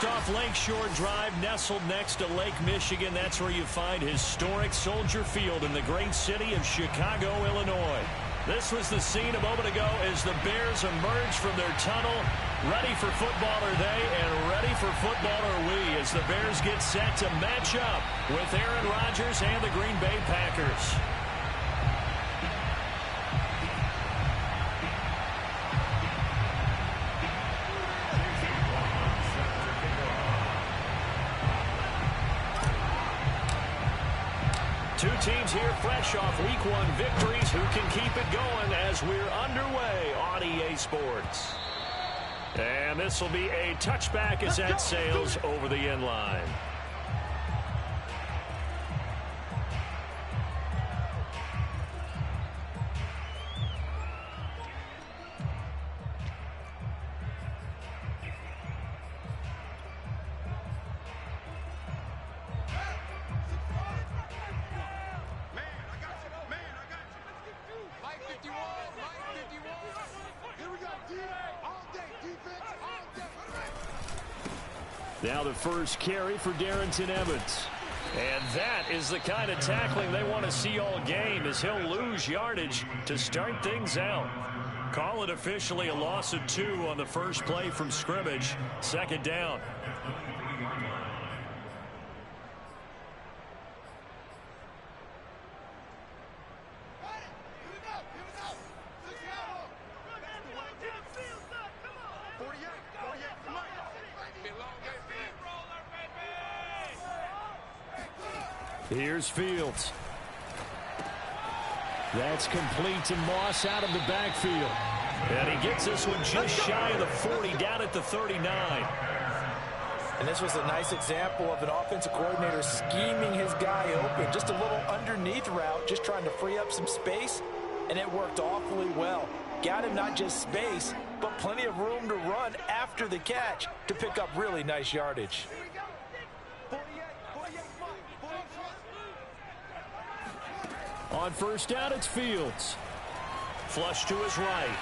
Just off Lakeshore Drive, nestled next to Lake Michigan. That's where you find historic Soldier Field in the great city of Chicago, Illinois. This was the scene a moment ago as the Bears emerged from their tunnel. Ready for football are they, and ready for football are we, as the Bears get set to match up with Aaron Rodgers and the Green Bay Packers. Two teams here fresh off Week 1 victories who can keep it going as we're underway on EA Sports. And this will be a touchback as that sails over the end line. Now the first carry for Darrington Evans. And that is the kind of tackling they want to see all game, as he'll lose yardage to start things out. Call it officially a loss of 2 on the first play from scrimmage. Second down. Here's Fields. That's complete to Moss out of the backfield. And he gets this one just shy of the 40, down at the 39. And this was a nice example of an offensive coordinator scheming his guy open. Just a little underneath route, just trying to free up some space. And it worked awfully well. Got him not just space, but plenty of room to run after the catch to pick up really nice yardage. On first down, it's Fields. Flush to his right.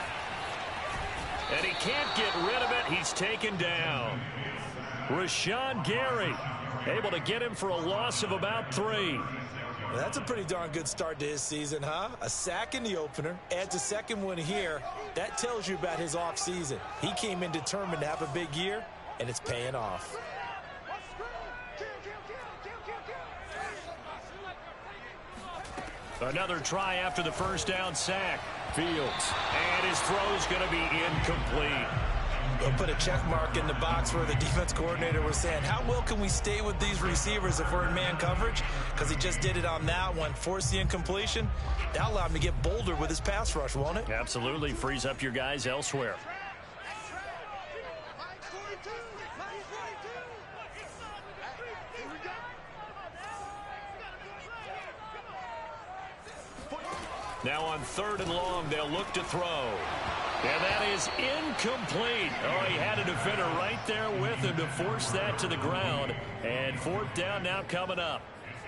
And he can't get rid of it. He's taken down. Rashawn Gary able to get him for a loss of about 3. Well, that's a pretty darn good start to his season, huh? A sack in the opener, adds a second one here. That tells you about his offseason. He came in determined to have a big year, and it's paying off. Another try after the first down sack. Fields. And his throw's going to be incomplete. We'll put a check mark in the box where the defense coordinator was saying, how well can we stay with these receivers if we're in man coverage? Because he just did it on that one, forced the incompletion. That allowed him to get bolder with his pass rush, won't it? Absolutely. Frees up your guys elsewhere. Now on 3rd and long, they'll look to throw. And that is incomplete. Oh, he had a defender right there with him to force that to the ground. And 4th down now coming up.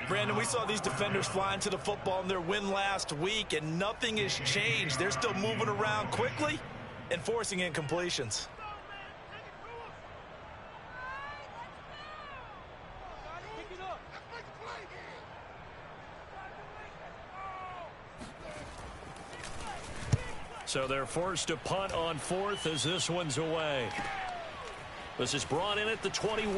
Brandon, we saw these defenders flying to the football in their win last week, and nothing has changed. They're still moving around quickly and forcing incompletions. So they're forced to punt on 4th as this one's away. This is brought in at the 21.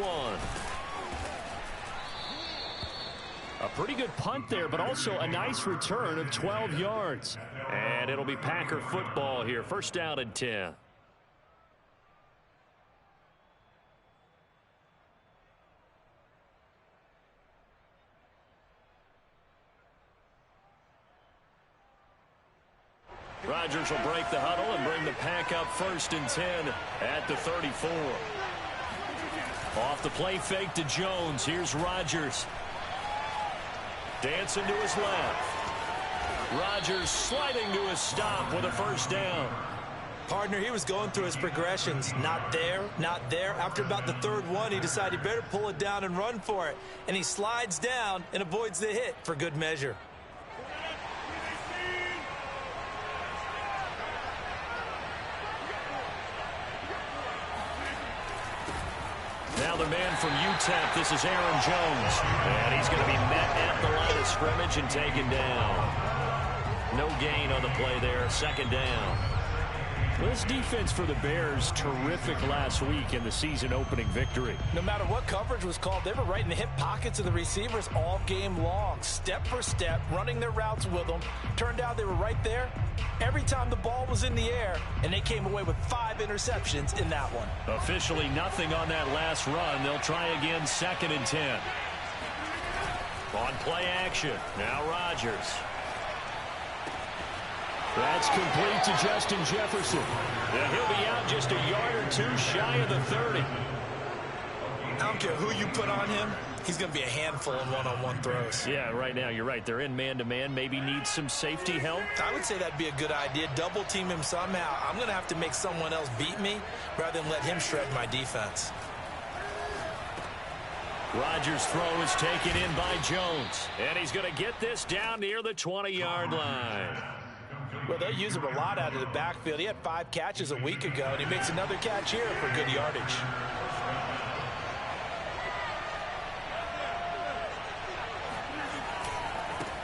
A pretty good punt there, but also a nice return of 12 yards. And it'll be Packer football here. First down and 10. Rodgers will break the huddle and bring the pack up 1st and 10 at the 34. Off the play fake to Jones. Here's Rodgers. Dancing to his left. Rodgers sliding to a stop with a first down. Partner, he was going through his progressions. Not there, not there. After about the 3rd one, he decided he better pull it down and run for it. And he slides down and avoids the hit for good measure. Now Now the man from UTEP, this is Aaron Jones. And he's going to be met at the line of scrimmage and taken down. No gain on the play there, second down. Well, this defense for the Bears, terrific last week in the season-opening victory. No matter what coverage was called, they were right in the hip pockets of the receivers all game long, step for step, running their routes with them. Turned out they were right there every time the ball was in the air, and they came away with 5 interceptions in that one. Officially nothing on that last run. They'll try again, 2nd and 10. On play action, now Rodgers. That's complete to Justin Jefferson. And he'll be out just a yard or 2 shy of the 30. I don't care who you put on him, he's going to be a handful in one-on-one throws. Yeah, right now, you're right. They're in man-to-man. Maybe needs some safety help. I would say that'd be a good idea. Double team him somehow. I'm going to have to make someone else beat me rather than let him shred my defense. Rodgers' throw is taken in by Jones. And he's going to get this down near the 20-yard line. Well, they'll use him a lot out of the backfield. He had 5 catches a week ago, and he makes another catch here for good yardage.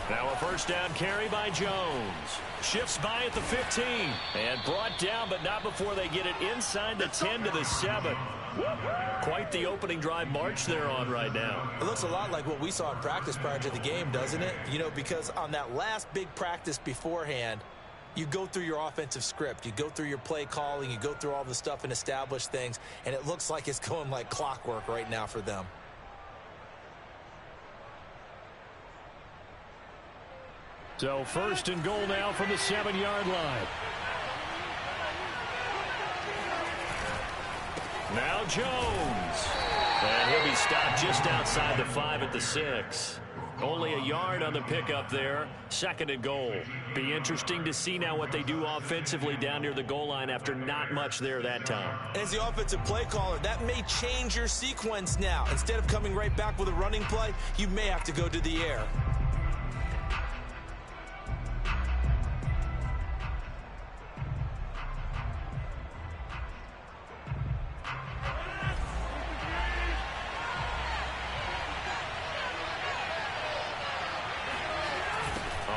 Now a first down carry by Jones. Shifts by at the 15. And brought down, but not before they get it inside the 10 to the 7. Quite the opening drive march they're on right now. It looks a lot like what we saw in practice prior to the game, doesn't it? You know, because on that last big practice beforehand, you go through your offensive script. You go through your play calling. You go through all the stuff and establish things. And it looks like it's going like clockwork right now for them. So 1st and goal now from the 7-yard line. Now Jones. And he'll be stopped just outside the 5 at the 6. Only a yard on the pickup there. 2nd and goal. Be interesting to see now what they do offensively down near the goal line after not much there that time. As the offensive play caller, that may change your sequence now. Instead of coming right back with a running play, you may have to go to the air.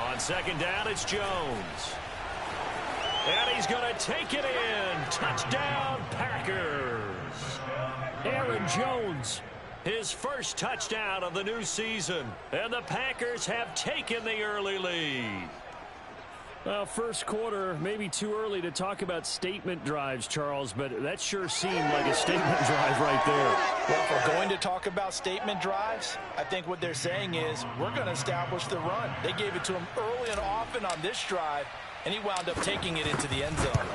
On 2nd down, it's Jones. And he's going to take it in. Touchdown, Packers. Aaron Jones, his first touchdown of the new season. And the Packers have taken the early lead. Well, first quarter, maybe too early to talk about statement drives, Charles, but that sure seemed like a statement drive right there. Well, if we're going to talk about statement drives, I think what they're saying is we're going to establish the run. They gave it to him early and often on this drive, and he wound up taking it into the end zone.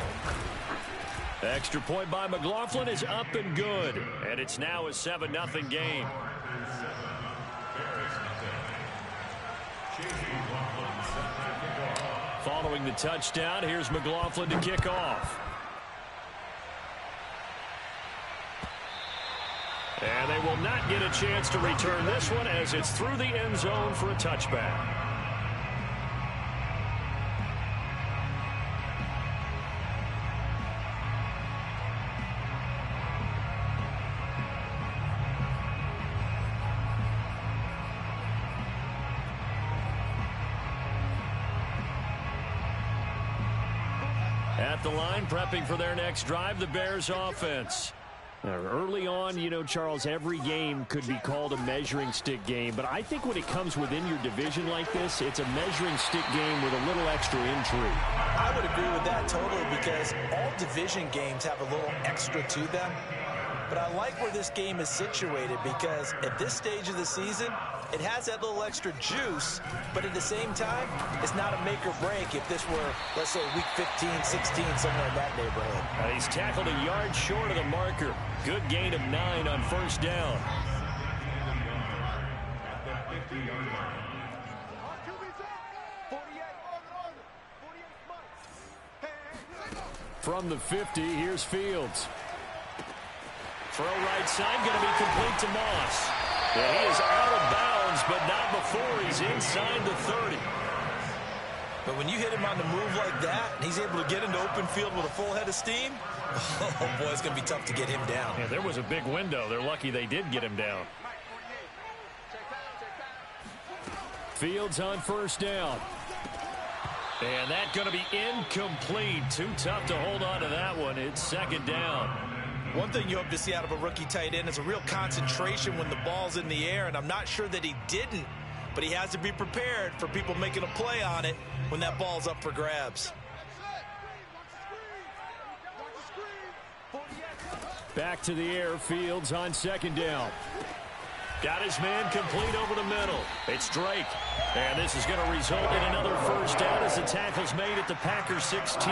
Extra point by McLaughlin is up and good, and it's now a 7-0 game. Following the touchdown, here's McLaughlin to kick off. And they will not get a chance to return this one as it's through the end zone for a touchback. At the line, prepping for their next drive, the Bears offense. Early on, you know, Charles, every game could be called a measuring stick game. But I think when it comes within your division like this, it's a measuring stick game with a little extra intrigue. I would agree with that totally because all division games have a little extra to them. But I like where this game is situated because at this stage of the season, it has that little extra juice, but at the same time, it's not a make or break if this were, let's say, week 15, 16, somewhere in that neighborhood. And he's tackled a yard short of the marker. Good gain of 9 on first down. From the 50, here's Fields. Throw right side, going to be complete to Moss. And he is out of bounds, but not before he's inside the 30. But when you hit him on the move like that, and he's able to get into open field with a full head of steam, oh, boy, it's going to be tough to get him down. Yeah, there was a big window. They're lucky they did get him down. Fields on first down. And that's going to be incomplete. Too tough to hold on to that one. It's second down. One thing you hope to see out of a rookie tight end is a real concentration when the ball's in the air, and I'm not sure that he didn't, but he has to be prepared for people making a play on it when that ball's up for grabs. Back to the air. Fields on second down. Got his man complete over the middle. It's Drake. And this is going to result in another first down as the tackle's made at the Packers 16.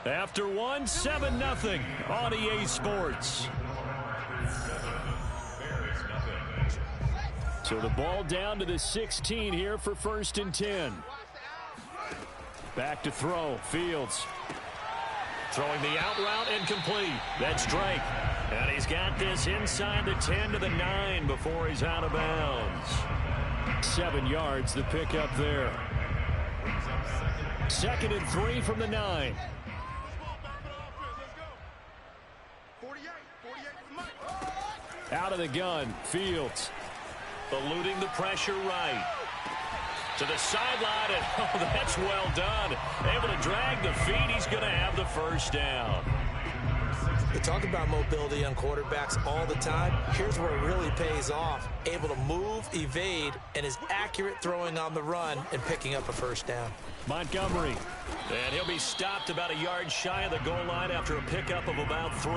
After one, 7-0 on EA Sports. So the ball down to the 16 here for 1st and 10. Back to throw. Fields. Throwing the out route incomplete. That's Drake. And he's got this inside the 10 to the 9 before he's out of bounds. 7 yards, the pickup there. 2nd and 3 from the 9. Out of the gun, Fields. Eluding the pressure right. To the sideline, and oh, that's well done. Able to drag the feet. He's going to have the first down. We talk about mobility on quarterbacks all the time. Here's where it really pays off. Able to move, evade, and is accurate throwing on the run and picking up a first down. Montgomery. And he'll be stopped about a yard shy of the goal line after a pickup of about 3.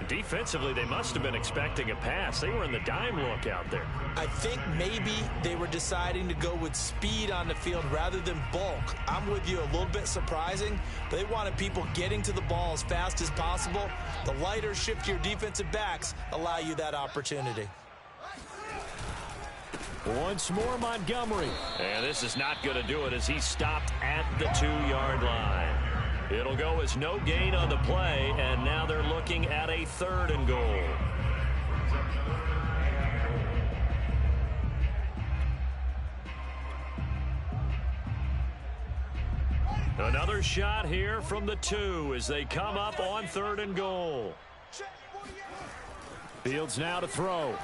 Defensively, they must have been expecting a pass. They were in the dime look out there. I think maybe they were deciding to go with speed on the field rather than bulk. I'm with you, a little bit surprising, but they wanted people getting to the ball as fast as possible. The lighter, shiftier defensive backs allow you that opportunity. Once more, Montgomery. And this is not going to do it as he's stopped at the 2-yard line. It'll go as no gain on the play, and now they're looking at a 3rd and goal. Another shot here from the 2 as they come up on 3rd and goal. Fields now to throw.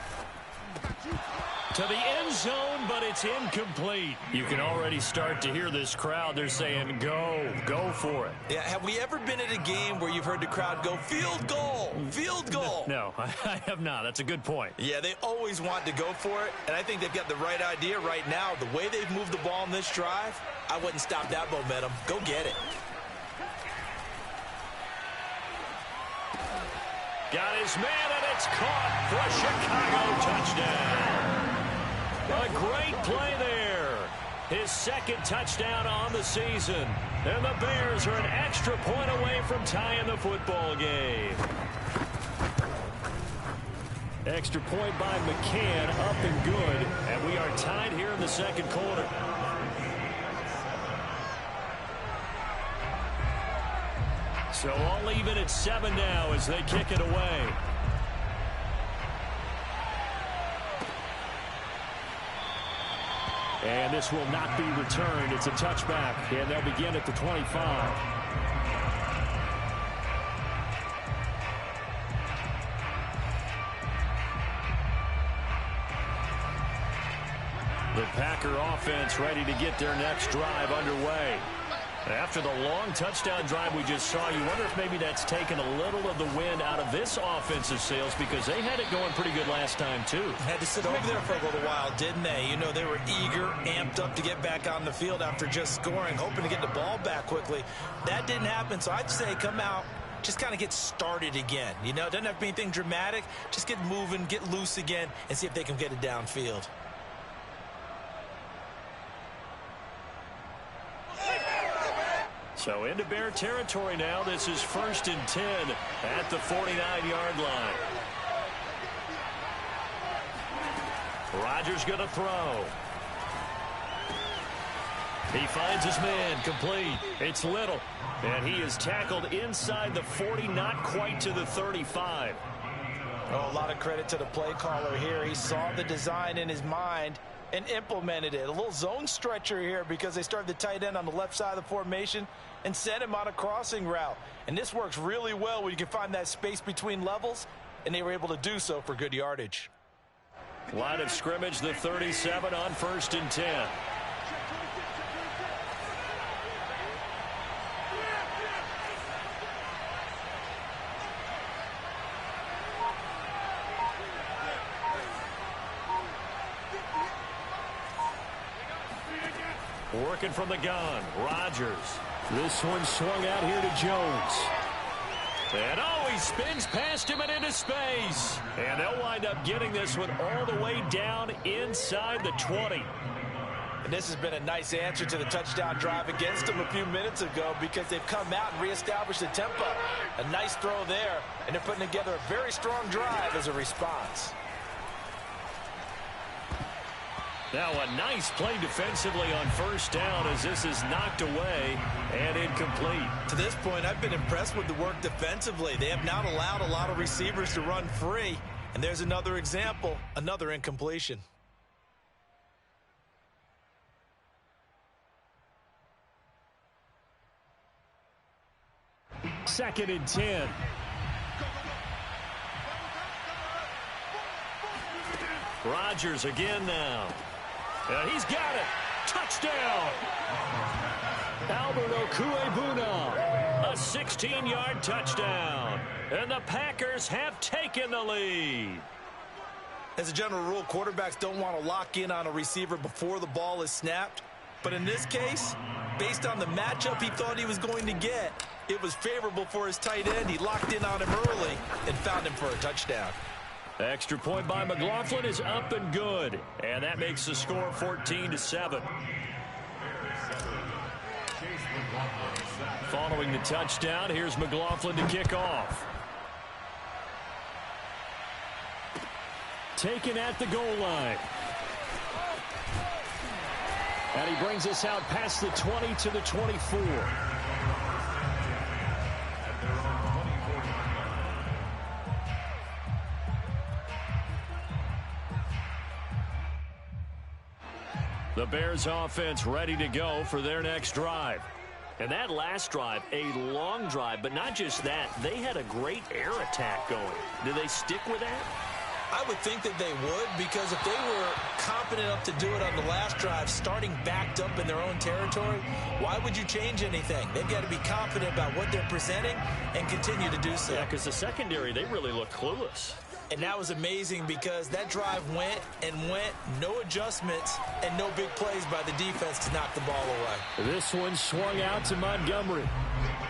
To the end zone, but it's incomplete. You can already start to hear this crowd. They're saying, go for it. Yeah, have we ever been at a game where you've heard the crowd go, field goal, field goal? No, I have not. That's a good point. Yeah, they always want to go for it, and I think they've got the right idea right now. The way they've moved the ball in this drive, I wouldn't stop that momentum. Go get it. Got his man, and it's caught for a Chicago touchdown. A great play there. His 2nd touchdown on the season. And the Bears are an extra point away from tying the football game. Extra point by McCann, up and good. And we are tied here in the 2nd quarter. So all even at 7 now as they kick it away. And this will not be returned. It's a touchback, and they'll begin at the 25. The Packer offense ready to get their next drive underway. After the long touchdown drive we just saw, you wonder if maybe that's taken a little of the wind out of this offensive sails because they had it going pretty good last time, too. Had to sit over there for a little while, didn't they? You know, they were eager, amped up to get back on the field after just scoring, hoping to get the ball back quickly. That didn't happen, so I'd say come out, just kind of get started again. You know, it doesn't have to be anything dramatic. Just get moving, get loose again, and see if they can get it downfield. So into Bear territory now. This is 1st and 10 at the 49-yard line. Rodgers going to throw. He finds his man complete. It's Little. And he is tackled inside the 40, not quite to the 35. Oh, a lot of credit to the play caller here. He saw the design in his mind and implemented it. A little zone stretcher here because they started the tight end on the left side of the formation and sent him on a crossing route. And this works really well when you can find that space between levels, and they were able to do so for good yardage. Line of scrimmage, the 37 on 1st and 10. Working from the gun, Rodgers. This one swung out here to Jones. And he spins past him and into space. And they'll wind up getting this one all the way down inside the 20. And this has been a nice answer to the touchdown drive against them a few minutes ago because they've come out and reestablished the tempo. A nice throw there, and they're putting together a very strong drive as a response. Now a nice play defensively on 1st down as this is knocked away and incomplete. To this point, I've been impressed with the work defensively. They have not allowed a lot of receivers to run free. And there's another example, another incompletion. Second and 10. Rodgers again now. And he's got it. Touchdown. Albert Okwuegbuna. A 16-yard touchdown. And the Packers have taken the lead. As a general rule, quarterbacks don't want to lock in on a receiver before the ball is snapped. But in this case, based on the matchup he thought he was going to get, it was favorable for his tight end. He locked in on him early and found him for a touchdown. Extra point by McLaughlin is up and good. And that makes the score 14-7. Following the touchdown, here's McLaughlin to kick off. Taken at the goal line. And he brings us out past the 20 to the 24. The Bears offense ready to go for their next drive. And that last drive, a long drive, but not just that. They had a great air attack going. Do they stick with that? I would think that they would, because if they were confident enough to do it on the last drive, starting backed up in their own territory, why would you change anything? They've got to be confident about what they're presenting and continue to do so. Yeah, because the secondary, they really looked clueless. And that was amazing because that drive went and went, no adjustments, and no big plays by the defense to knock the ball away. This one swung out to Montgomery.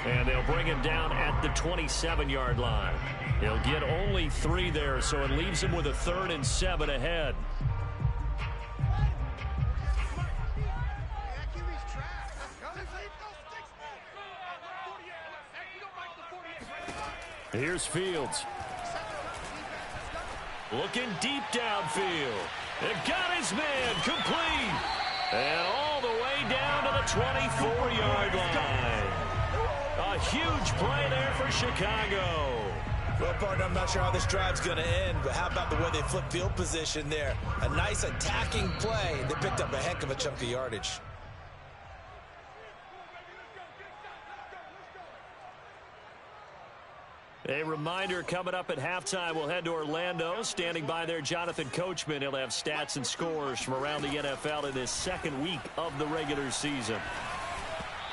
And they'll bring him down at the 27-yard line. He'll get only 3 there, so it leaves him with a 3rd and 7 ahead. Here's Fields. Looking deep downfield. And got his man complete. And all the way down to the 24-yard line. A huge play there for Chicago. Well, partner, I'm not sure how this drive's going to end, but how about the way they flip field position there? A nice attacking play. They picked up a heck of a chunk of yardage. A reminder, coming up at halftime, we'll head to Orlando. Standing by there, Jonathan Coachman. He'll have stats and scores from around the NFL in this second week of the regular season.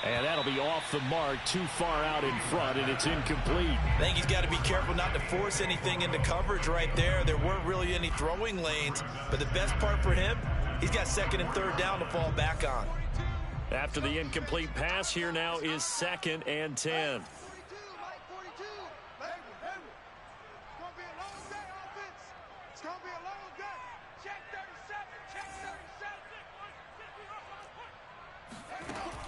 And that'll be off the mark, too far out in front, and it's incomplete. I think he's got to be careful not to force anything into coverage right there. There weren't really any throwing lanes, but the best part for him, he's got 2nd and 3rd down to fall back on. After the incomplete pass, here now is 2nd and 10.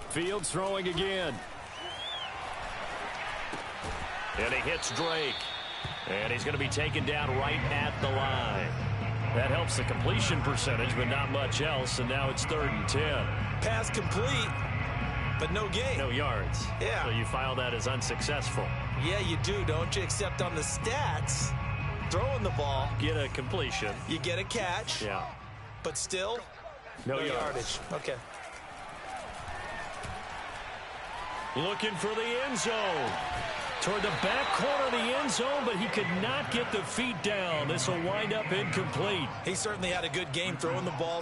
Fields throwing again. And he hits Drake. And he's going to be taken down right at the line. That helps the completion percentage, but not much else. And now it's 3rd and 10. Pass complete, but no gain. No yards. Yeah. So you file that as unsuccessful. Yeah, you do, don't you? Except on the stats, throwing the ball. Get a completion. You get a catch. Yeah. But still, No yardage. Okay. Looking for the end zone. Toward the back corner of the end zone, but he could not get the feet down. This will wind up incomplete. He certainly had a good game throwing the ball.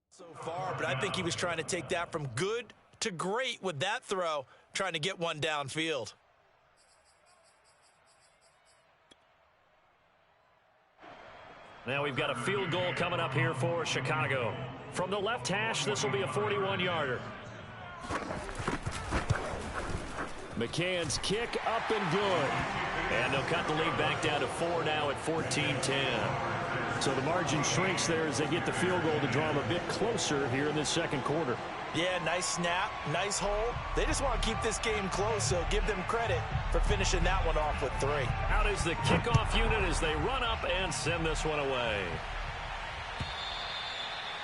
So far, but I think he was trying to take that from good to great with that throw, trying to get one downfield. Now we've got a field goal coming up here for Chicago. From the left hash, this will be a 41-yarder. McCann's kick up and good. And they'll cut the lead back down to 4 now at 14-10. So the margin shrinks there as they get the field goal to draw them a bit closer here in this second quarter. Yeah, nice snap, nice hole. They just want to keep this game close, so give them credit for finishing that one off with 3. Out is the kickoff unit as they run up and send this one away.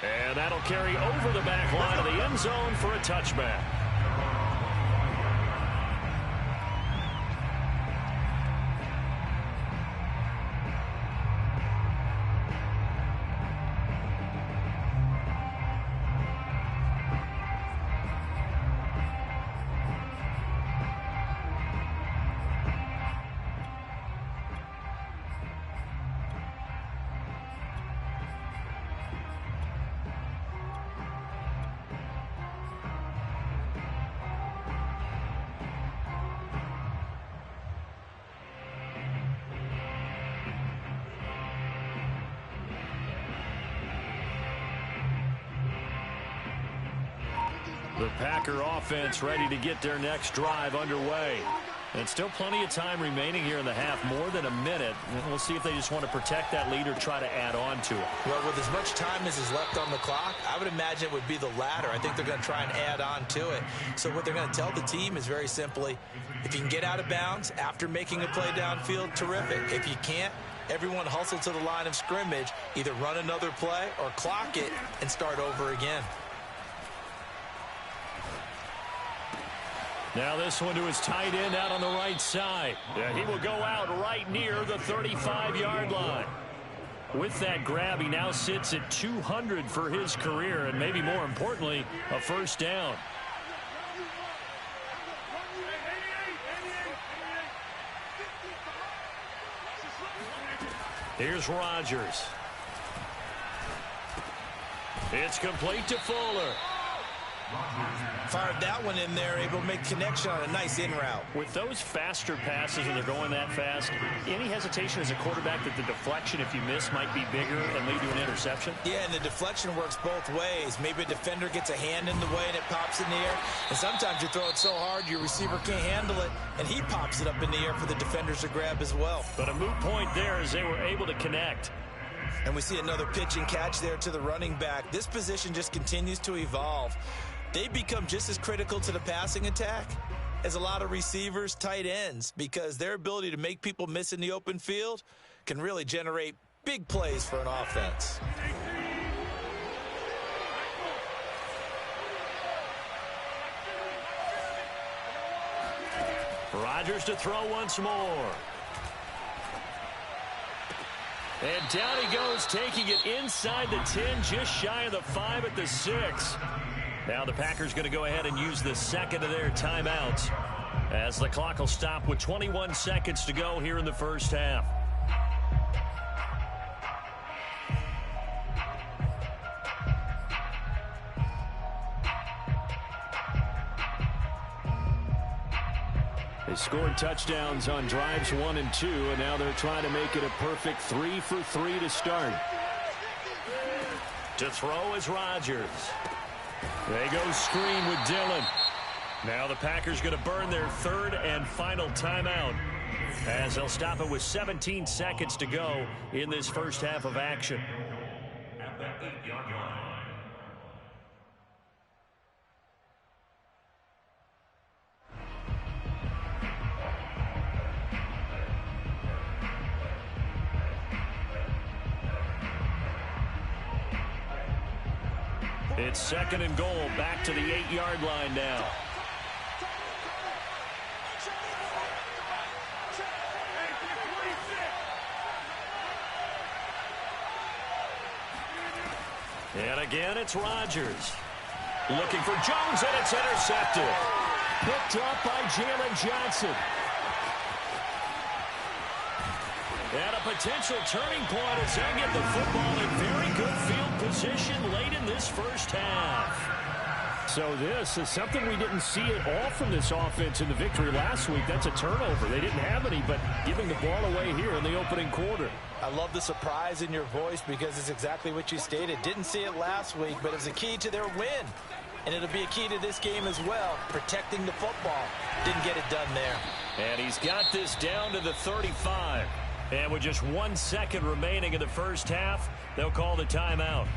And that'll carry over the back line of the end zone for a touchback. The Packer offense ready to get their next drive underway. And still plenty of time remaining here in the half, more than a minute. We'll see if they just want to protect that lead or try to add on to it. Well, with as much time as is left on the clock, I would imagine it would be the latter. I think they're going to try and add on to it. So what they're going to tell the team is very simply, if you can get out of bounds after making a play downfield, terrific. If you can't, everyone hustle to the line of scrimmage, either run another play or clock it and start over again. Now this one to his tight end out on the right side. Yeah, he will go out right near the 35-yard line. With that grab, he now sits at 200 for his career, and maybe more importantly, a first down. Here's Rodgers. It's complete to Fuller. Fired that one in there, able to make connection on a nice in route. With those faster passes when they're going that fast, any hesitation as a quarterback that the deflection, if you miss, might be bigger and lead to an interception? Yeah, and the deflection works both ways. Maybe a defender gets a hand in the way and it pops in the air. And sometimes you throw it so hard your receiver can't handle it, and he pops it up in the air for the defenders to grab as well. But a moot point there as they were able to connect. And we see another pitch and catch there to the running back. This position just continues to evolve. They become just as critical to the passing attack as a lot of receivers, tight ends, because their ability to make people miss in the open field can really generate big plays for an offense. Rodgers to throw once more. And down he goes, taking it inside the 10, just shy of the 5 at the 6. Now the Packers going to go ahead and use the second of their timeouts as the clock will stop with 21 seconds to go here in the first half. They scored touchdowns on drives 1 and 2, and now they're trying to make it a perfect 3 for 3 to start. To throw is Rodgers. They go screen with Dillon. Now the Packers going to burn their third and final timeout as they'll stop it with 17 seconds to go in this first half of action. At the 8-yard line. It's second and goal, back to the 8-yard line now. And again, it's Rodgers. Looking for Jones, and it's intercepted. Picked up by Jalen Johnson. And a potential turning point as they get the football in very good field position late in this first half. So this is something we didn't see at all from this offense in the victory last week. That's a turnover. They didn't have any, but giving the ball away here in the opening quarter. I love the surprise in your voice because it's exactly what you stated. Didn't see it last week, but it's a key to their win. And it'll be a key to this game as well, protecting the football. Didn't get it done there. And he's got this down to the 35. And with just 1 second remaining in the first half, they'll call the timeout.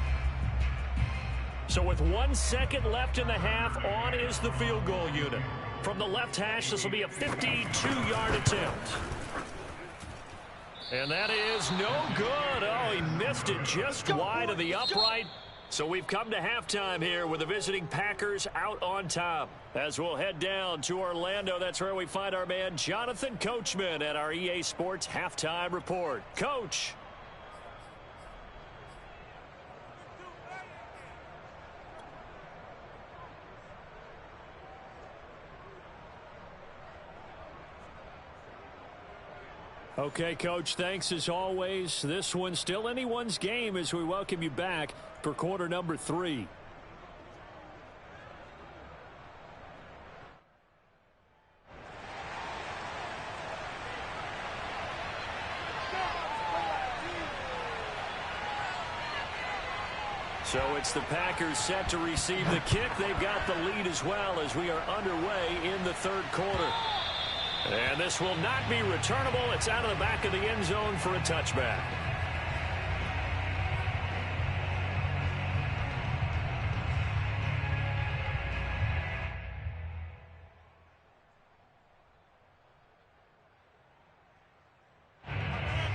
So with 1 second left in the half, on is the field goal unit. From the left hash, this will be a 52-yard attempt. And that is no good. Oh, he missed it just wide of the upright. So we've come to halftime here with the visiting Packers out on top. As we'll head down to Orlando, that's where we find our man Jonathan Coachman at our EA Sports Halftime Report. Coach. Okay, Coach, thanks as always. This one's still anyone's game as we welcome you back for quarter number 3. So it's the Packers set to receive the kick. They've got the lead as well as we are underway in the third quarter. And this will not be returnable. It's out of the back of the end zone for a touchback.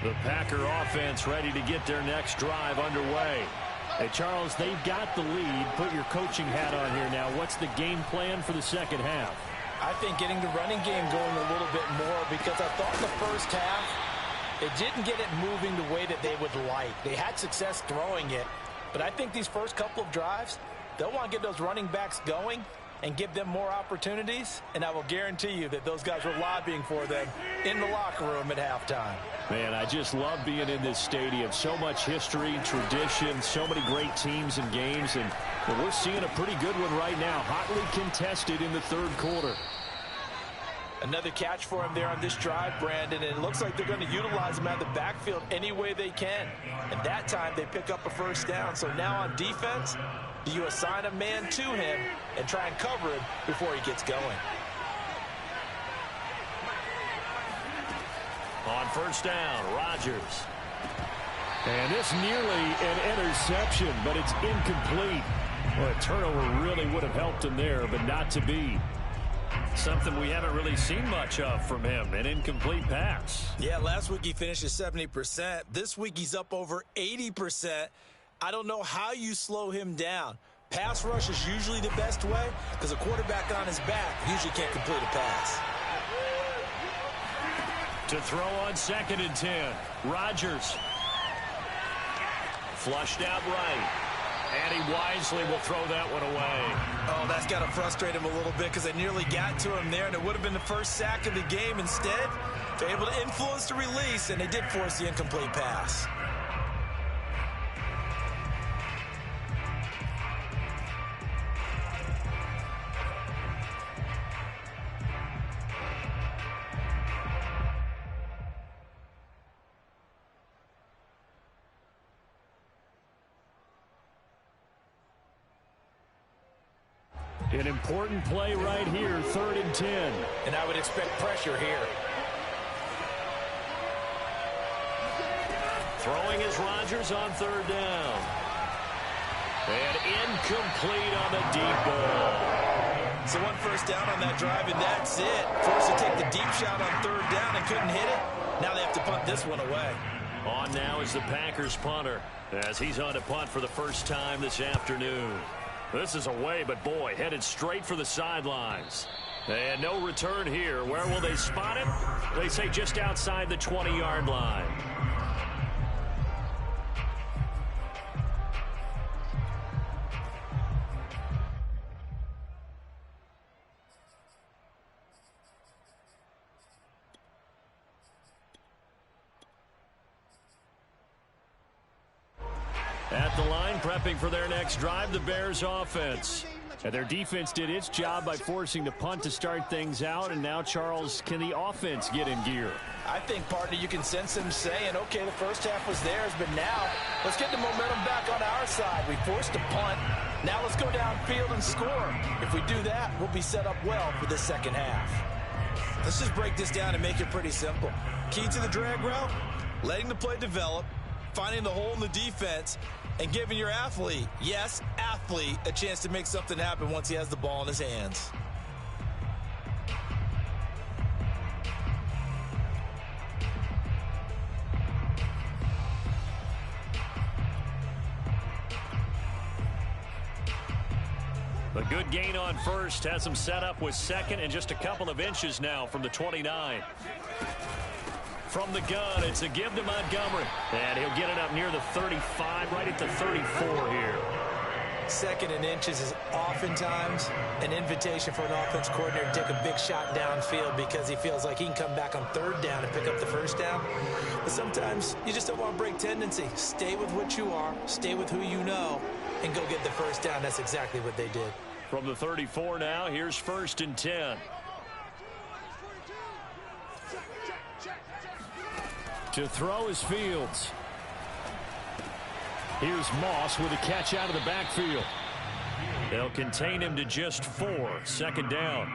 The Packer offense ready to get their next drive underway. Hey, Charles, they've got the lead. Put your coaching hat on here now. What's the game plan for the second half? I think getting the running game going a little bit more because I thought in the first half it didn't get it moving the way that they would like. They had success throwing it, but I think these first couple of drives, they'll want to get those running backs going and give them more opportunities, and I will guarantee you that those guys were lobbying for them in the locker room at halftime. Man, I just love being in this stadium. So much history, tradition, so many great teams and games, and we're seeing a pretty good one right now, hotly contested in the third quarter. Another catch for him there on this drive, Brandon, and it looks like they're going to utilize him out of the backfield any way they can. And that time they pick up a first down. So now on defense, do you assign a man to him and try and cover him before he gets going? On first down, Rodgers. And this nearly an interception, but it's incomplete. Well, a turnover really would have helped him there, but not to be. Something we haven't really seen much of from him, an incomplete pass. Yeah, last week he finished at 70%. This week he's up over 80%. I don't know how you slow him down. Pass rush is usually the best way because a quarterback on his back usually can't complete a pass. To throw on 2nd and 10, Rodgers. Flushed out right. And he wisely will throw that one away. Oh, that's got to frustrate him a little bit because they nearly got to him there, and it would have been the first sack of the game. Instead, they're able to influence the release, and they did force the incomplete pass. An important play right here, 3rd and 10. And I would expect pressure here. Throwing is Rodgers on 3rd down. And incomplete on the deep ball. So one first down on that drive, and that's it. Forced to take the deep shot on 3rd down and couldn't hit it. Now they have to punt this one away. On now is the Packers punter as he's on to punt for the first time this afternoon. This is away, but boy, headed straight for the sidelines. And no return here. Where will they spot him? They say just outside the 20-yard line. prepping for their next drive, the Bears offense. And their defense did its job by forcing the punt to start things out. And now, Charles, can the offense get in gear? I think, partner, you can sense them saying, okay, the first half was theirs, but now let's get the momentum back on our side. We forced a punt. Now let's go downfield and score. If we do that, we'll be set up well for the second half. Let's just break this down and make it pretty simple. Key to the drag route, letting the play develop, finding the hole in the defense, and giving your athlete, yes, athlete, a chance to make something happen once he has the ball in his hands. A good gain on first has him set up with second and just a couple of inches now from the 29. From the gun, it's a give to Montgomery. And he'll get it up near the 35, right at the 34 here. Second and inches is oftentimes an invitation for an offense coordinator to take a big shot downfield because he feels like he can come back on third down and pick up the first down. But sometimes you just don't want to break tendency. Stay with what you are, stay with who you know, and go get the first down. That's exactly what they did. From the 34 now, here's 1st and 10. To throw is Fields. Here's Moss with a catch out of the backfield. They'll contain him to just 4. 2nd down.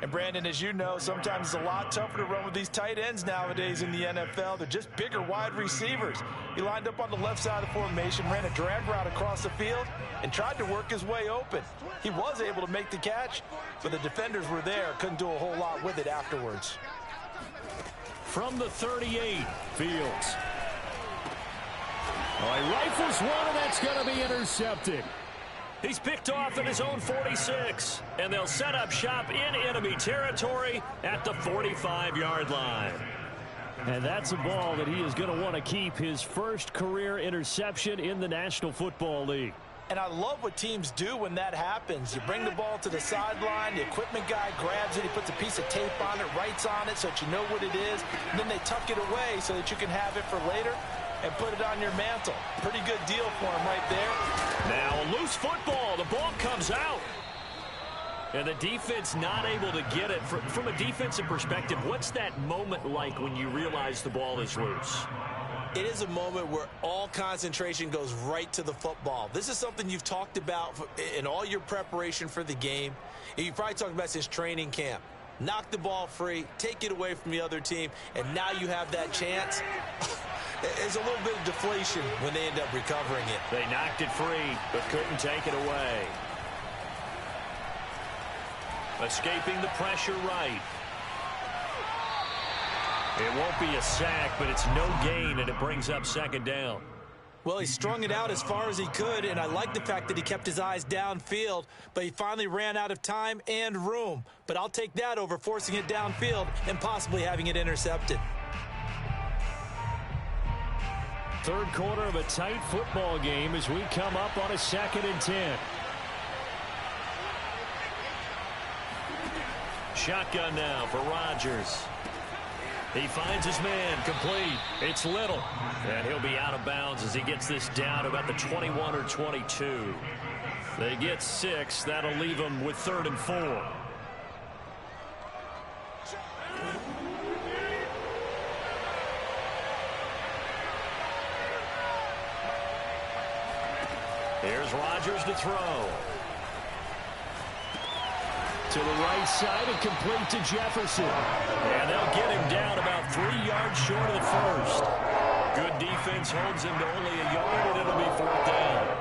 And Brandon, as you know, sometimes it's a lot tougher to run with these tight ends nowadays in the NFL. They're just bigger wide receivers. He lined up on the left side of the formation, ran a drag route across the field, and tried to work his way open. He was able to make the catch, but the defenders were there. Couldn't do a whole lot with it afterwards. From the 38, Fields. All right, rifles one, and that's going to be intercepted. He's picked off at his own 46, and they'll set up shop in enemy territory at the 45-yard line. And that's a ball that he is going to want to keep, his first career interception in the National Football League. And I love what teams do when that happens. You bring the ball to the sideline, the equipment guy grabs it, he puts a piece of tape on it, writes on it so that you know what it is, and then they tuck it away so that you can have it for later and put it on your mantle. Pretty good deal for him right there. Now a loose football. The ball comes out. And the defense not able to get it. From a defensive perspective, what's that moment like when you realize the ball is loose? It is a moment where all concentration goes right to the football. This is something you've talked about in all your preparation for the game. And you probably talked about since training camp. Knock the ball free, take it away from the other team, and now you have that chance. There's a little bit of deflation when they end up recovering it. They knocked it free, but couldn't take it away. Escaping the pressure right. It won't be a sack, but it's no gain, and it brings up 2nd down. Well, he strung it out as far as he could, and I like the fact that he kept his eyes downfield, but he finally ran out of time and room. But I'll take that over forcing it downfield and possibly having it intercepted. Third quarter of a tight football game as we come up on a 2nd and 10. Shotgun now for Rodgers. He finds his man, complete. It's Little. And he'll be out of bounds as he gets this down about the 21 or 22. They get 6. That'll leave them with 3rd and 4. Here's Rodgers to throw. To the right side and complete to Jefferson. And they'll get him down about 3 yards short of the first. Good defense holds him to only a yard, and it'll be 4th down.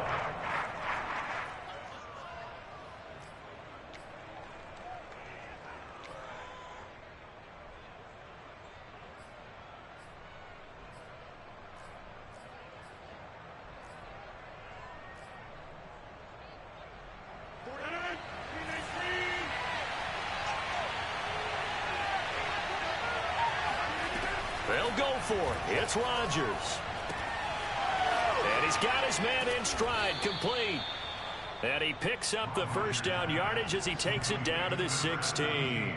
They'll go for it. It's Rodgers. And he's got his man in stride, complete. And he picks up the first down yardage as he takes it down to the 16.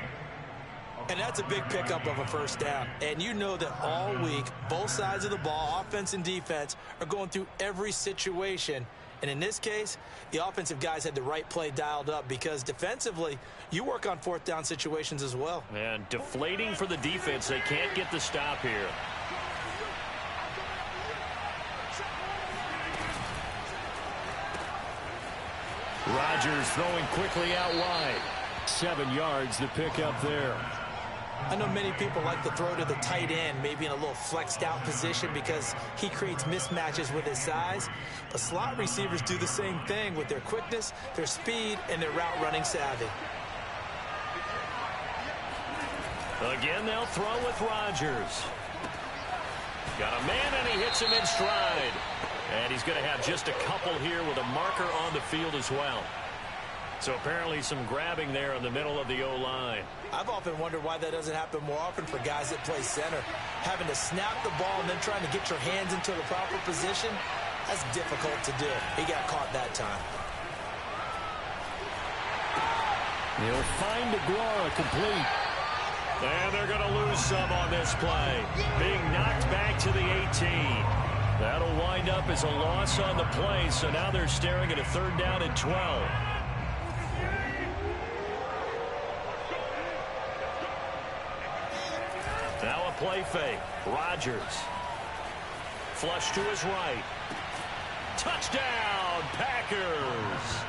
And that's a big pickup of a first down. And you know that all week, both sides of the ball, offense and defense, are going through every situation. And in this case, the offensive guys had the right play dialed up because defensively, you work on fourth down situations as well. And deflating for the defense. They can't get the stop here. Rodgers throwing quickly out wide. 7 yards to pick up there. I know many people like to throw to the tight end, maybe in a little flexed out position because he creates mismatches with his size. But slot receivers do the same thing with their quickness, their speed, and their route running savvy. Again, they'll throw with Rodgers. Got a man, and he hits him in stride. And he's going to have just a couple here with a marker on the field as well. So apparently some grabbing there in the middle of the O-line. I've often wondered why that doesn't happen more often for guys that play center. Having to snap the ball and then trying to get your hands into the proper position, that's difficult to do. He got caught that time. He'll find Aguara complete. And they're going to lose some on this play. Being knocked back to the 18. That'll wind up as a loss on the play, so now they're staring at a 3rd down and 12. Now a play fake. Rodgers. Flush to his right. Touchdown, Packers.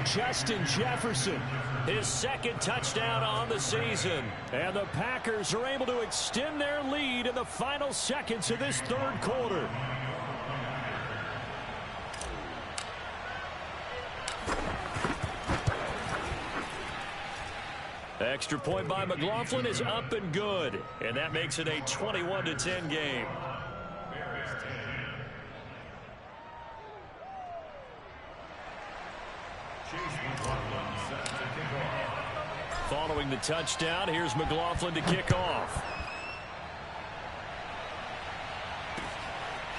Justin Jefferson, his 2nd touchdown on the season. And the Packers are able to extend their lead in the final seconds of this 3rd quarter. Extra point by McLaughlin is up and good. And that makes it a 21-10 game. Following the touchdown, here's McLaughlin to kick off.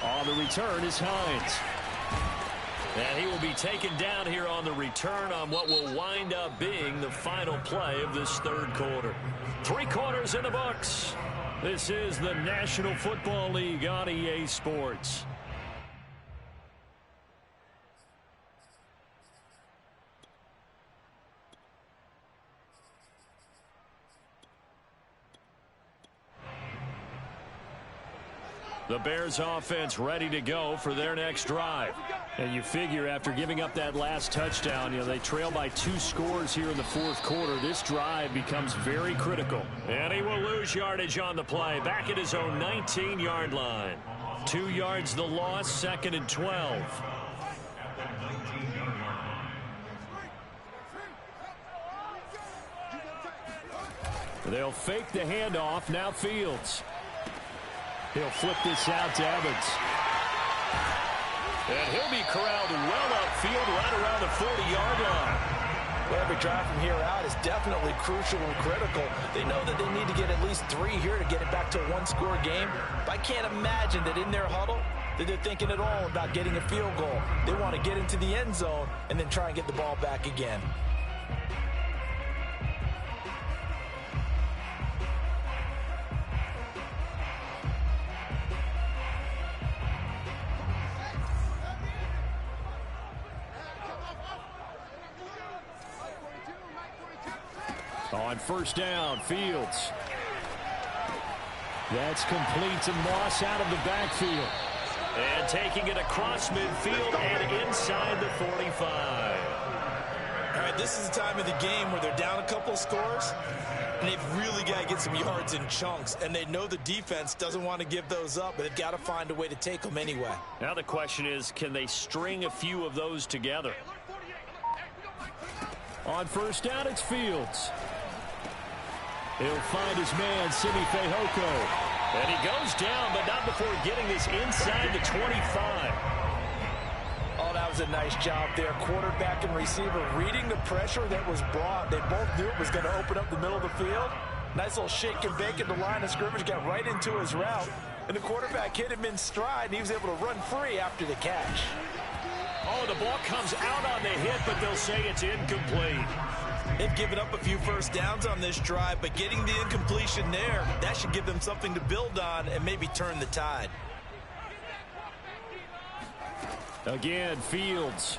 On the return is Hines. And he will be taken down here on the return on what will wind up being the final play of this 3rd quarter. 3 quarters in the books. This is the National Football League on EA Sports. The Bears offense ready to go for their next drive. And you figure after giving up that last touchdown, they trail by 2 scores here in the 4th quarter. This drive becomes very critical. And he will lose yardage on the play. Back at his own 19-yard line. 2 yards the loss, 2nd and 12. They'll fake the handoff. Now Fields. He'll flip this out to Evans. And he'll be corralled well upfield right around the 40-yard line. Well, every drive from here out is definitely crucial and critical. They know that they need to get at least 3 here to get it back to a 1-score game. But I can't imagine that in their huddle that they're thinking at all about getting a field goal. They want to get into the end zone and then try and get the ball back again. On 1st down, Fields. That's complete to Moss out of the backfield. And taking it across midfield and inside the 45. All right, this is the time of the game where they're down a couple of scores, and they've really got to get some yards in chunks, and they know the defense doesn't want to give those up, but they've got to find a way to take them anyway. Now the question is, can they string a few of those together? On 1st down, it's Fields. He'll find his man, Simi Fehoko. And he goes down, but not before getting this inside the 25. Oh, that was a nice job there. Quarterback and receiver reading the pressure that was brought. They both knew it was going to open up the middle of the field. Nice little shake and bake at the line of scrimmage. Got right into his route. And the quarterback hit him in stride, and he was able to run free after the catch. Oh, the ball comes out on the hit, but they'll say it's incomplete. They've given up a few 1st downs on this drive, but getting the incompletion there, that should give them something to build on and maybe turn the tide. Again, Fields.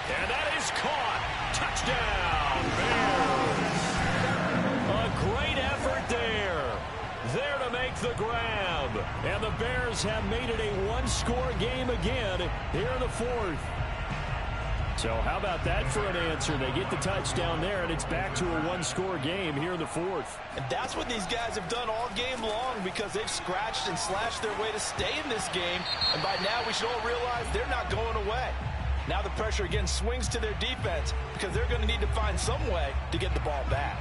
And that is caught. Touchdown, Bears. A great effort there. There to make the grab. And the Bears have made it a one-score game again here in the fourth. So how about that for an answer? They get the touchdown there, and it's back to a one-score game here in the fourth. And that's what these guys have done all game long because they've scratched and slashed their way to stay in this game. And by now we should all realize they're not going away. Now the pressure again swings to their defense because they're going to need to find some way to get the ball back.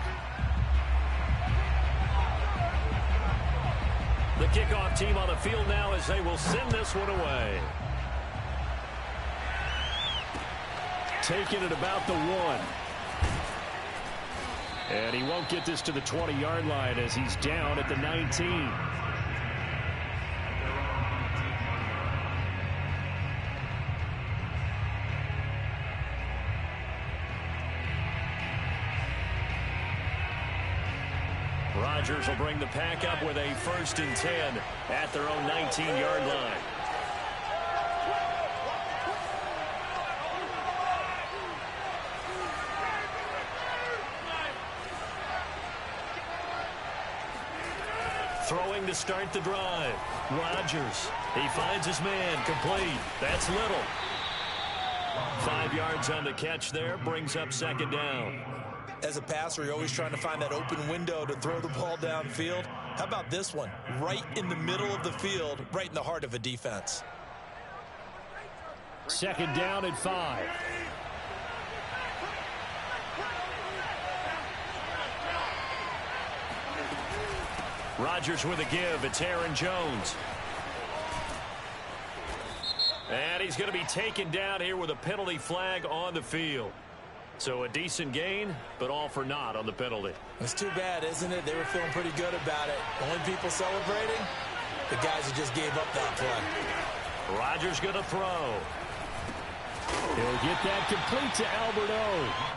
The kickoff team on the field now as they will send this one away. Taking it about the 1. And he won't get this to the 20-yard line as he's down at the 19. Rodgers will bring the pack up with a 1st and 10 at their own 19-yard line. Throwing to start the drive. Rodgers. He finds his man. Complete. That's Little. 5 yards on the catch there. Brings up 2nd down. As a passer, you're always trying to find that open window to throw the ball downfield. How about this one? Right in the middle of the field, right in the heart of a defense. 2nd down and 5. Rodgers with a give. It's Aaron Jones. And he's going to be taken down here with a penalty flag on the field. So a decent gain, but all for naught on the penalty. It's too bad, isn't it? They were feeling pretty good about it. Only people celebrating, the guys who just gave up that play. Rodgers going to throw. He'll get that complete to Albert O.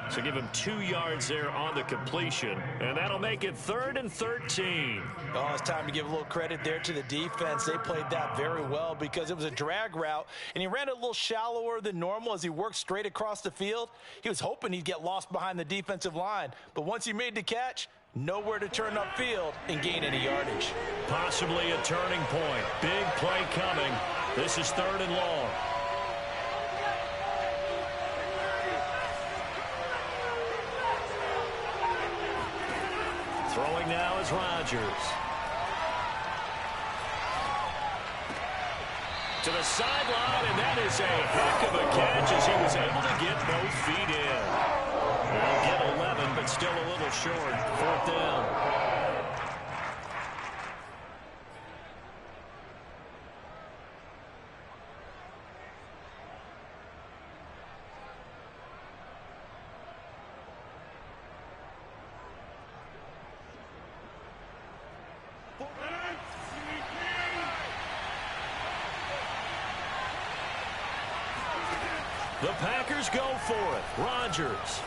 So give him 2 yards there on the completion, and that'll make it 3rd and 13. Oh, it's time to give a little credit there to the defense. They played that very well because it was a drag route, and he ran it a little shallower than normal as he worked straight across the field. He was hoping he'd get lost behind the defensive line, but once he made the catch, nowhere to turn upfield and gain any yardage. Possibly a turning point. Big play coming. This is 3rd and long. Throwing now is Rodgers. To the sideline, and that is a heck of a catch as he was able to get both feet in. They'll get 11, but still a little short. 4th down. The Packers go for it. Rodgers.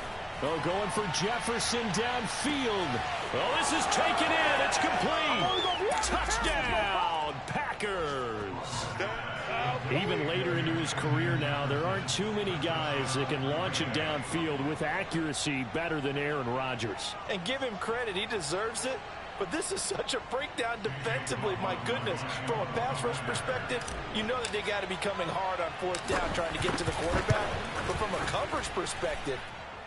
Oh, going for Jefferson downfield. Oh, this is taken in. It's complete. Touchdown, Packers. Even later into his career now, there aren't too many guys that can launch it downfield with accuracy better than Aaron Rodgers. And give him credit. He deserves it. But this is such a breakdown defensively, my goodness. From a pass rush perspective, you know that they got to be coming hard on 4th down trying to get to the quarterback. But from a coverage perspective,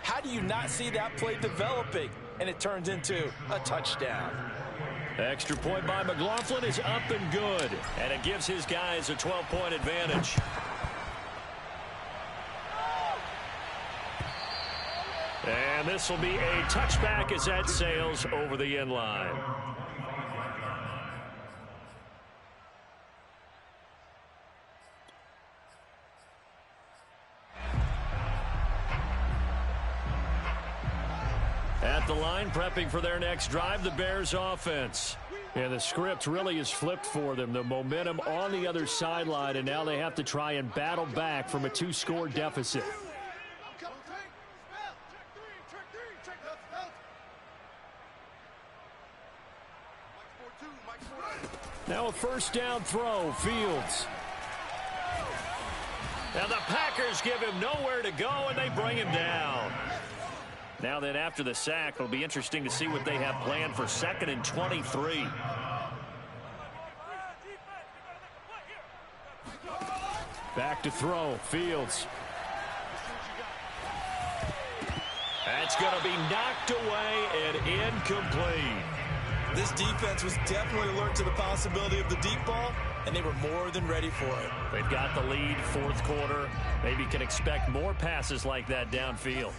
how do you not see that play developing? And it turns into a touchdown. Extra point by McLaughlin is up and good. And it gives his guys a 12-point advantage. And this will be a touchback as that sails over the end line. At the line, prepping for their next drive, the Bears offense. And the script really is flipped for them. The momentum on the other sideline, and now they have to try and battle back from a 2-score deficit. Now a first down throw, Fields. Now the Packers give him nowhere to go, and they bring him down. Now then, after the sack, it'll be interesting to see what they have planned for 2nd and 23. Back to throw, Fields. That's going to be knocked away and incomplete. This defense was definitely alert to the possibility of the deep ball, and they were more than ready for it. They've got the lead, 4th quarter. Maybe can expect more passes like that downfield.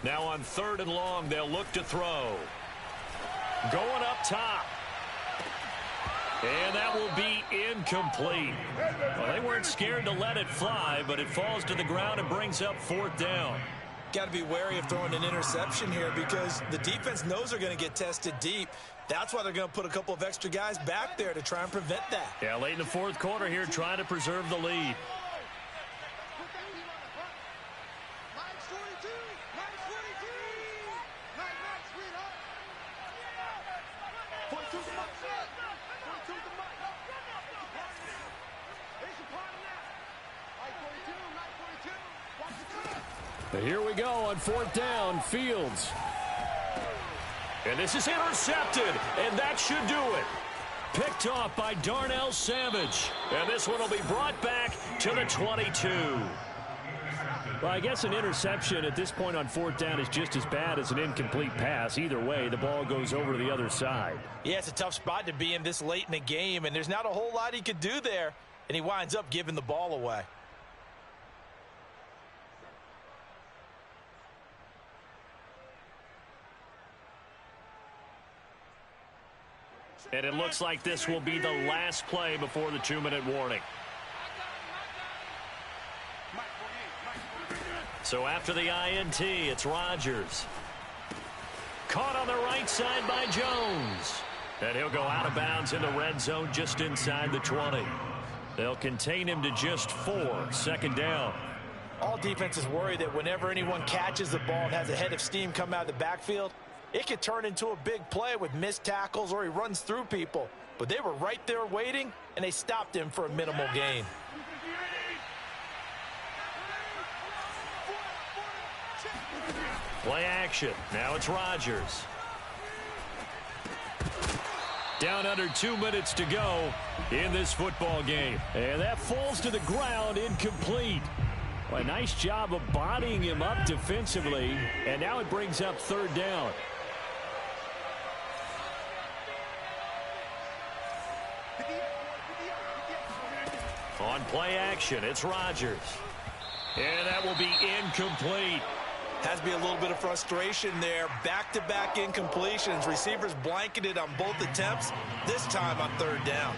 Now on 3rd and long, they'll look to throw. Going up top. And that will be incomplete. Well, they weren't scared to let it fly, but it falls to the ground and brings up 4th down. Got to be wary of throwing an interception here because the defense knows they're going to get tested deep. That's why they're going to put a couple of extra guys back there to try and prevent that. Yeah, late in the 4th quarter here, trying to preserve the lead. Here we go on 4th down, Fields. And this is intercepted, and that should do it. Picked off by Darnell Savage. And this one will be brought back to the 22. Well, I guess an interception at this point on 4th down is just as bad as an incomplete pass. Either way, the ball goes over to the other side. Yeah, it's a tough spot to be in this late in the game, and there's not a whole lot he could do there. And he winds up giving the ball away. And it looks like this will be the last play before the 2-minute warning. So after the INT, it's Rodgers. Caught on the right side by Jones. And he'll go out of bounds in the red zone just inside the 20. They'll contain him to just 4, 2nd down. All defenses worry that whenever anyone catches the ball and has a head of steam come out of the backfield, it could turn into a big play with missed tackles or he runs through people. But they were right there waiting, and they stopped him for a minimal gain. Play action. Now it's Rodgers. Down under 2 minutes to go in this football game. And that falls to the ground, incomplete. Well, a nice job of bodying him up defensively. And now it brings up 3rd down. On play action, it's Rodgers. And that will be incomplete. Has to be a little bit of frustration there. Back-to-back incompletions. Receivers blanketed on both attempts, this time on 3rd down.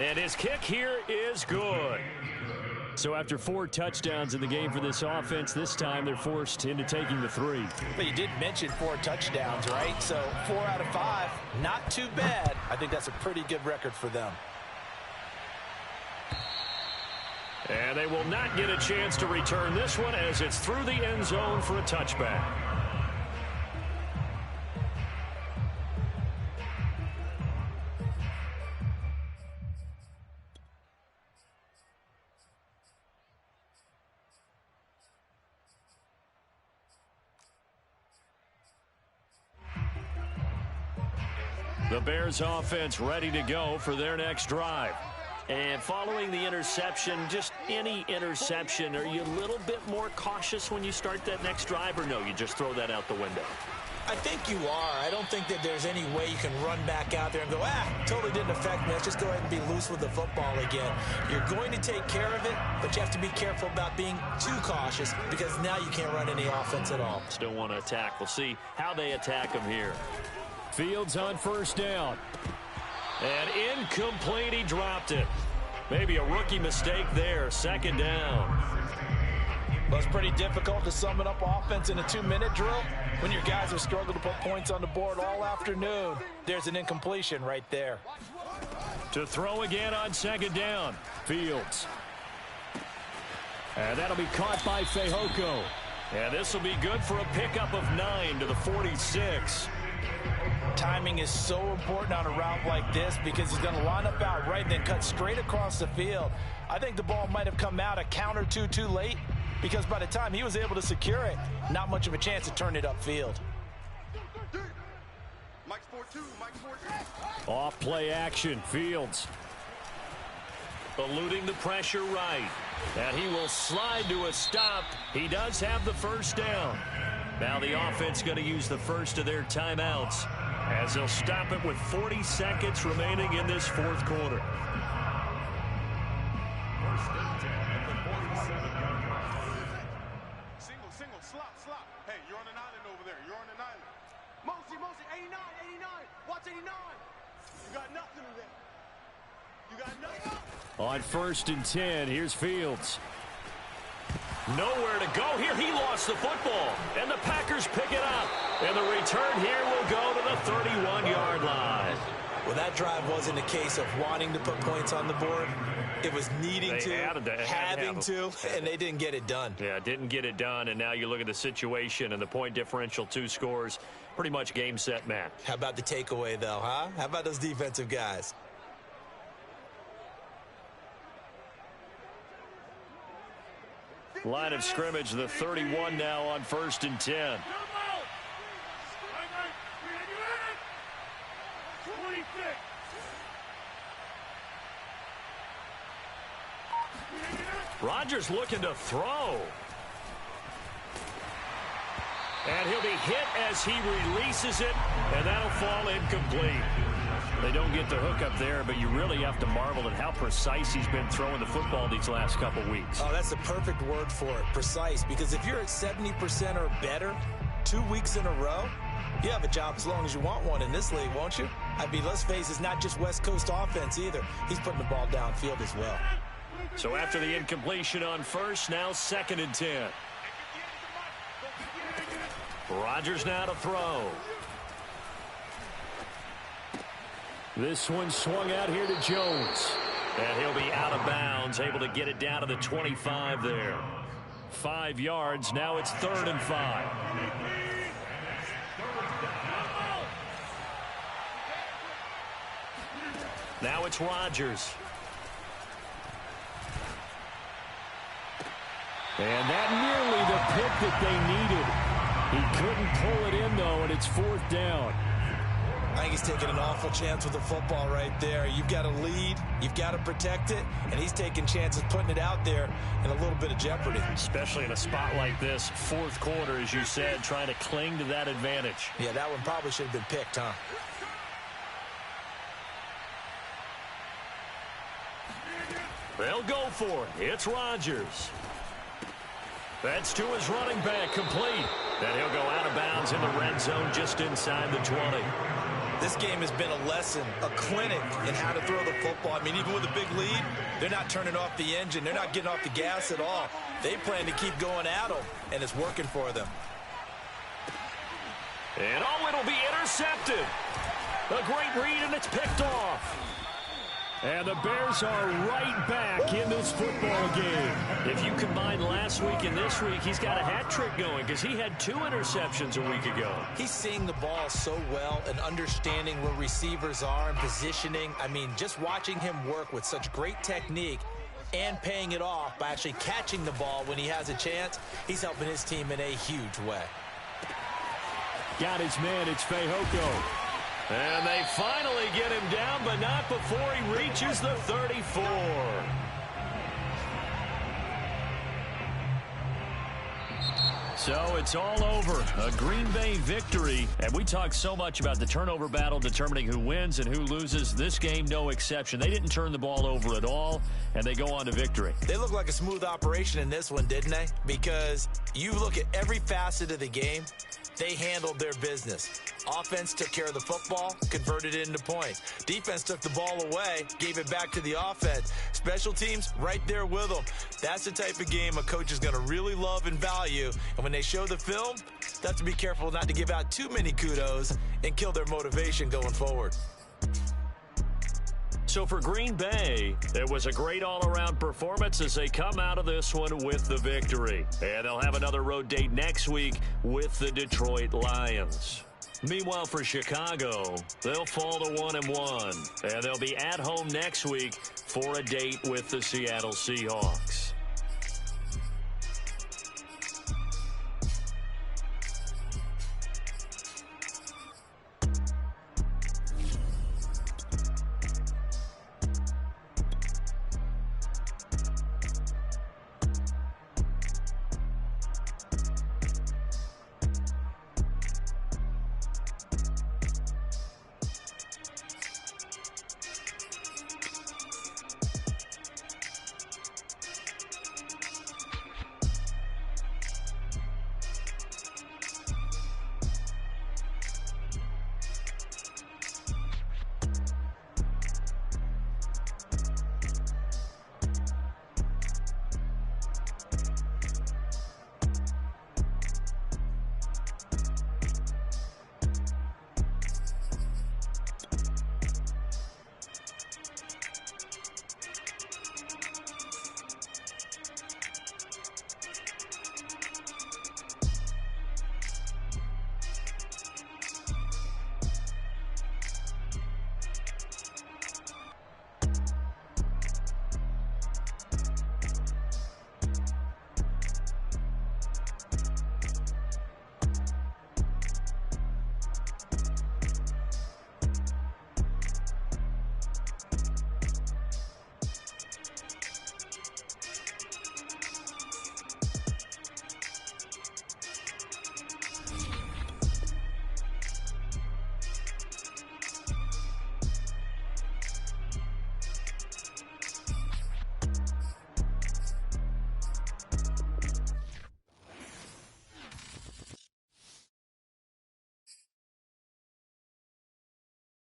And his kick here is good. So after 4 touchdowns in the game for this offense, this time they're forced into taking the 3. But you did mention 4 touchdowns, right? So 4 out of 5, not too bad. I think that's a pretty good record for them. And they will not get a chance to return this one as it's through the end zone for a touchback. The Bears offense ready to go for their next drive. And following the interception, just any interception, are you a little bit more cautious when you start that next drive, or no, you just throw that out the window? I think you are. I don't think that there's any way you can run back out there and go, totally didn't affect me. Let's just go ahead and be loose with the football again. You're going to take care of it, but you have to be careful about being too cautious because now you can't run any offense at all. Still want to attack. We'll see how they attack him here. Fields on 1st down. And incomplete, he dropped it. Maybe a rookie mistake there, 2nd down. Well, it's pretty difficult to sum it up offense in a 2-minute drill when your guys have struggled to put points on the board all afternoon. There's an incompletion right there. To throw again on 2nd down. Fields. And that'll be caught by Fehoko. And this will be good for a pickup of 9 to the 46. Timing is so important on a route like this because he's going to line up out right and then cut straight across the field. I think the ball might have come out a count or two too late because by the time he was able to secure it, not much of a chance to turn it upfield. Off play action, Fields. Eluding the pressure right. And he will slide to a stop. He does have the first down. Now the offense going to use the first of their timeouts as they'll stop it with 40 seconds remaining in this fourth quarter. Single, slop. Hey, you're on an island over there. You're on an island. Mosey, 89. Watch 89. You got nothing in there. You got nothing. On 1st and 10, here's Fields. Nowhere to go here. He lost the football. And the Packers pick it up. And the return here will go to the 31-yard line. Well, that drive wasn't a case of wanting to put points on the board. It was needing to, having to, and they didn't get it done. Yeah, didn't get it done, and now you look at the situation and the point differential, 2 scores, pretty much game, set, match. How about the takeaway, though, huh? How about those defensive guys? Line of scrimmage, the 31 now on 1st and 10. Rodgers looking to throw. And he'll be hit as he releases it, and that'll fall incomplete. They don't get the hook up there, but you really have to marvel at how precise he's been throwing the football these last couple weeks. Oh, that's the perfect word for it, precise, because if you're at 70% or better 2 weeks in a row, you have a job as long as you want one in this league, won't you? I mean, let's face it, it's not just West Coast offense either. He's putting the ball downfield as well. So after the incompletion on 1st, now 2nd and 10. Rodgers now to throw. This one swung out here to Jones. And he'll be out of bounds, able to get it down to the 25 there. 5 yards, now it's 3rd and 5. Now it's Rodgers. And that nearly the pick that they needed. He couldn't pull it in, though, and it's 4th down. I think he's taking an awful chance with the football right there. You've got to lead, you've got to protect it, and he's taking chances putting it out there in a little bit of jeopardy. Especially in a spot like this, 4th quarter, as you said, trying to cling to that advantage. Yeah, that one probably should have been picked, huh? They'll go for it. It's Rodgers. That's to his running back, complete. Then he'll go out of bounds in the red zone just inside the 20. This game has been a lesson, a clinic in how to throw the football. I mean, even with a big lead, they're not turning off the engine. They're not getting off the gas at all. They plan to keep going at them, and it's working for them. And oh, it'll be intercepted. A great read, and it's picked off. And the Bears are right back in this football game. If you combine last week and this week, he's got a hat trick going because he had 2 interceptions a week ago. He's seeing the ball so well and understanding where receivers are and positioning. I mean, just watching him work with such great technique and paying it off by actually catching the ball when he has a chance, he's helping his team in a huge way. Got his man, it's Fehoko. And they finally get him down, but not before he reaches the 34. So it's all over. A Green Bay victory. And we talked so much about the turnover battle determining who wins and who loses. This game, no exception. They didn't turn the ball over at all, and they go on to victory. They look like a smooth operation in this one, didn't they? Because you look at every facet of the game, they handled their business. Offense took care of the football, converted it into points. Defense took the ball away, gave it back to the offense. Special teams, right there with them. That's the type of game a coach is going to really love and value. And when they show the film, they have to be careful not to give out too many kudos and kill their motivation going forward. So for Green Bay, it was a great all-around performance as they come out of this one with the victory. And they'll have another road date next week with the Detroit Lions. Meanwhile, for Chicago, they'll fall to 1-1, and they'll be at home next week for a date with the Seattle Seahawks.